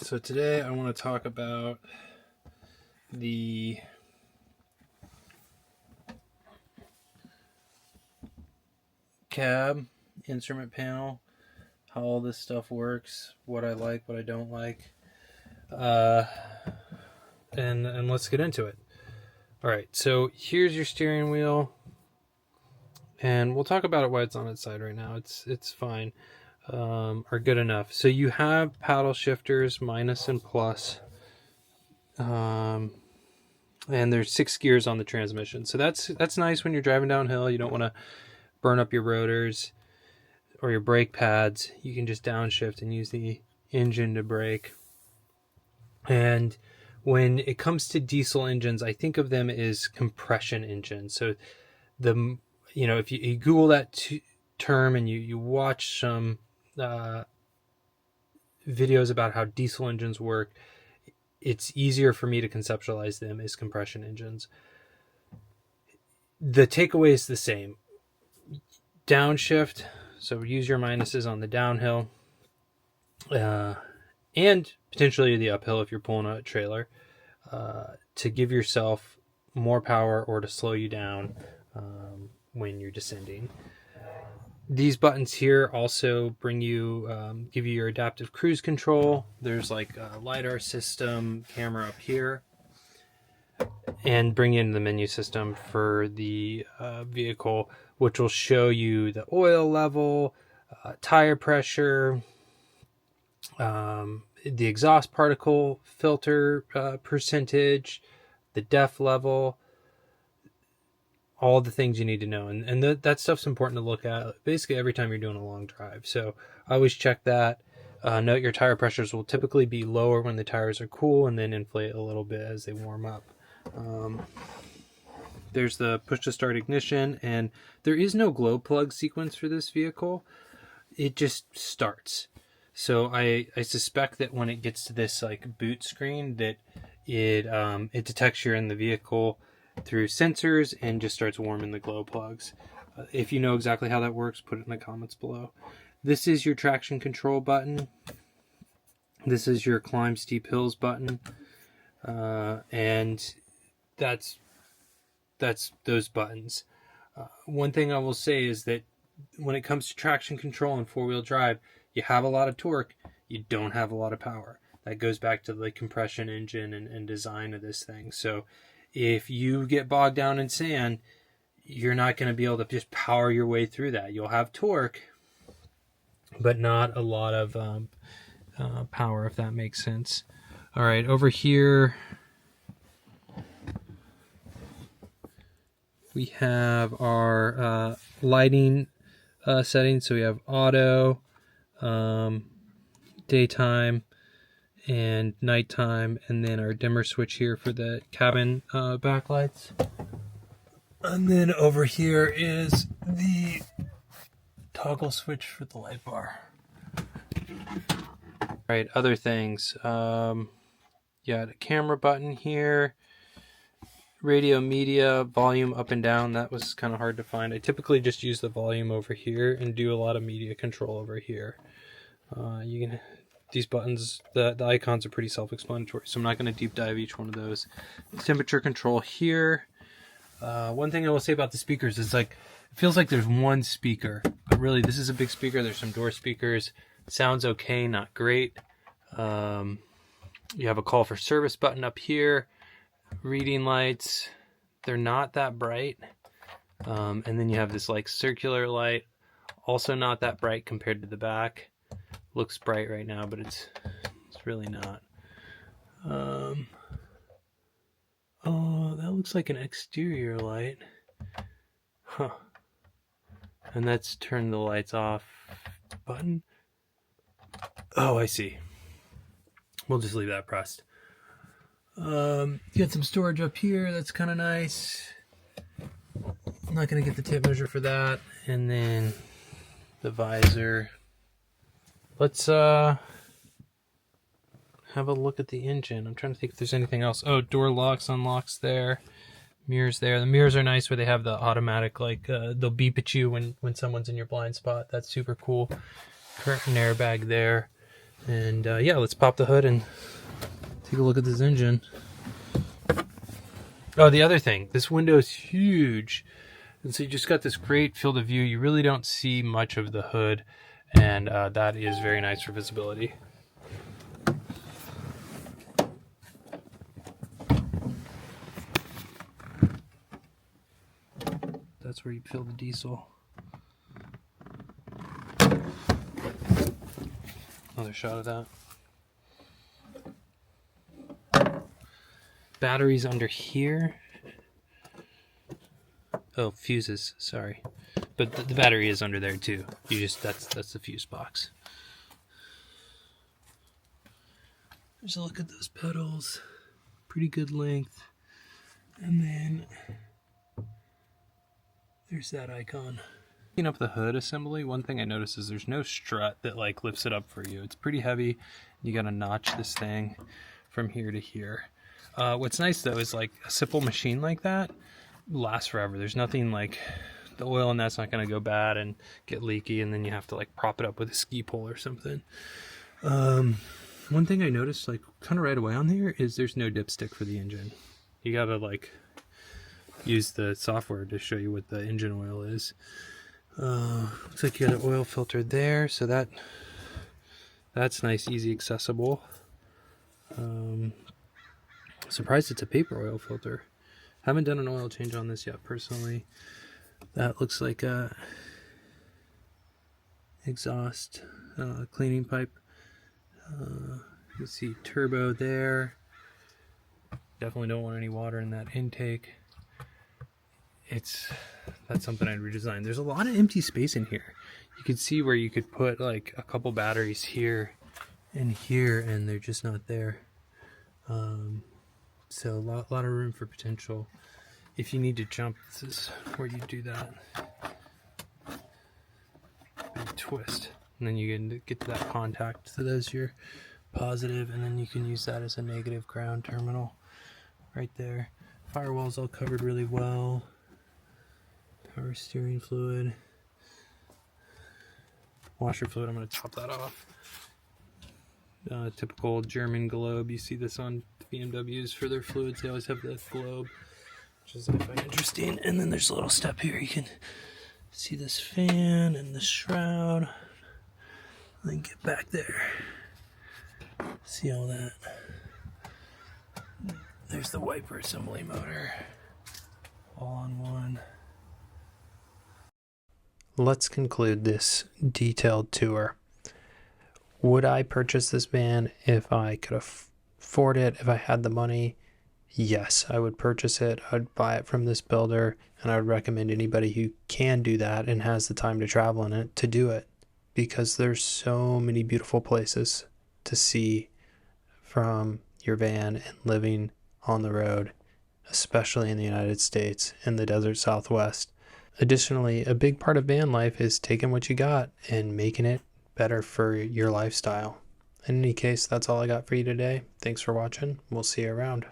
So today I want to talk about the cab instrument panel, how all this stuff works, what I like, what I don't like, and let's get into it. All right, so here's your steering wheel, and we'll talk about it while it's on its side right now. It's fine, or good enough. So you have paddle shifters, minus and plus. And there's 6 gears on the transmission. So that's nice when you're driving downhill. You don't want to burn up your rotors or your brake pads. You can just downshift and use the engine to brake. And when it comes to diesel engines, I think of them as compression engines. So if you Google that term and you watch some videos about how diesel engines work, it's easier for me to conceptualize them as compression engines. The takeaway is the same. Downshift, so use your minuses on the downhill, and potentially the uphill if you're pulling a trailer, to give yourself more power or to slow you down when you're descending. These buttons here also bring you, give you your adaptive cruise control. There's like a LiDAR system, camera up here, and bring in the menu system for the vehicle, which will show you the oil level, tire pressure, the exhaust particle filter percentage, the DEF level, all the things you need to know. And that stuff's important to look at basically every time you're doing a long drive. So I always check that. Note your tire pressures will typically be lower when the tires are cool and then inflate a little bit as they warm up. There's the push to start ignition, and there is no glow plug sequence for this vehicle. It just starts. So I suspect that when it gets to this like boot screen that it detects you're in the vehicle through sensors and just starts warming the glow plugs. If you know exactly how that works, put it in the comments below. This is your traction control button. This is your climb steep hills button. And that's those buttons. One thing I will say is that when it comes to traction control and four-wheel drive, you have a lot of torque, you don't have a lot of power. That goes back to the compression engine and design of this thing. So if you get bogged down in sand, you're not going to be able to just power your way through that. You'll have torque, but not a lot of power, if that makes sense. All right, over here we have our lighting settings. So we have auto, daytime, and nighttime, and then our dimmer switch here for the cabin backlights. And then over here is the toggle switch for the light bar. All right, other things. The camera button here, radio media, volume up and down. That was kind of hard to find. I typically just use the volume over here and do a lot of media control over here. These buttons, the icons are pretty self-explanatory, so I'm not going to deep dive each one of those. Temperature control here. One thing I will say about the speakers is it feels like there's one speaker, but really this is a big speaker. There's some door speakers. Sounds okay, not great. You have a call for service button up here. Reading lights, they're not that bright. And then you have this circular light, also not that bright compared to the back. Looks bright right now, but it's really not. Oh, that looks like an exterior light. Huh. And that's turn the lights off button. Oh, I see. We'll just leave that pressed. You got some storage up here. That's kind of nice. I'm not going to get the tape measure for that. And then the visor. Let's have a look at the engine. I'm trying to think if there's anything else. Oh, door locks, unlocks there. Mirrors there. The mirrors are nice where they have the automatic, they'll beep at you when someone's in your blind spot. That's super cool. Curtain airbag there. And yeah, let's pop the hood and take a look at this engine. Oh, the other thing, this window is huge. And so you just got this great field of view. You really don't see much of the hood, and that is very nice for visibility. That's where you fill the diesel. Another shot of that. Batteries under here. Oh, fuses, sorry. But the battery is under there too. You just that's the fuse box. There's a look at those pedals. Pretty good length. And then there's that icon. Clean up the hood assembly. One thing I noticed is there's no strut that like lifts it up for you. It's pretty heavy. You gotta notch this thing from here to here. What's nice though is like a simple machine like that lasts forever. There's nothing like the oil in that's not gonna go bad and get leaky, and then you have to like prop it up with a ski pole or something. One thing I noticed like kind of right away on here is there's no dipstick for the engine. You gotta like use the software to show you what the engine oil is. Looks like you got an oil filter there, so that's nice, easy, accessible. Surprised it's a paper oil filter. Haven't done an oil change on this yet personally. That looks like a exhaust cleaning pipe. You see turbo there. Definitely don't want any water in that intake. That's something I'd redesign. There's a lot of empty space in here. You could see where you could put like a couple batteries here and here, and they're just not there. So a lot of room for potential. If you need to jump, this is where you do that. Big twist, and then you can get to that contact. So there's your positive, and then you can use that as a negative ground terminal right there. Firewall's all covered really well. Power steering fluid. Washer fluid, I'm going to top that off. Typical German globe. You see this on BMWs for their fluids. They always have that globe, which is I find interesting. And then there's a little step here. You can see this fan and the shroud. And then get back there. See all that. There's the wiper assembly motor. All on one. Let's conclude this detailed tour. Would I purchase this van if I could afford it, if I had the money? Yes, I would purchase it. I'd buy it from this builder, and I would recommend anybody who can do that and has the time to travel in it to do it, because there's so many beautiful places to see from your van and living on the road, especially in the United States in the desert Southwest. Additionally, a big part of van life is taking what you got and making it better for your lifestyle. In any case, that's all I got for you today. Thanks for watching. We'll see you around.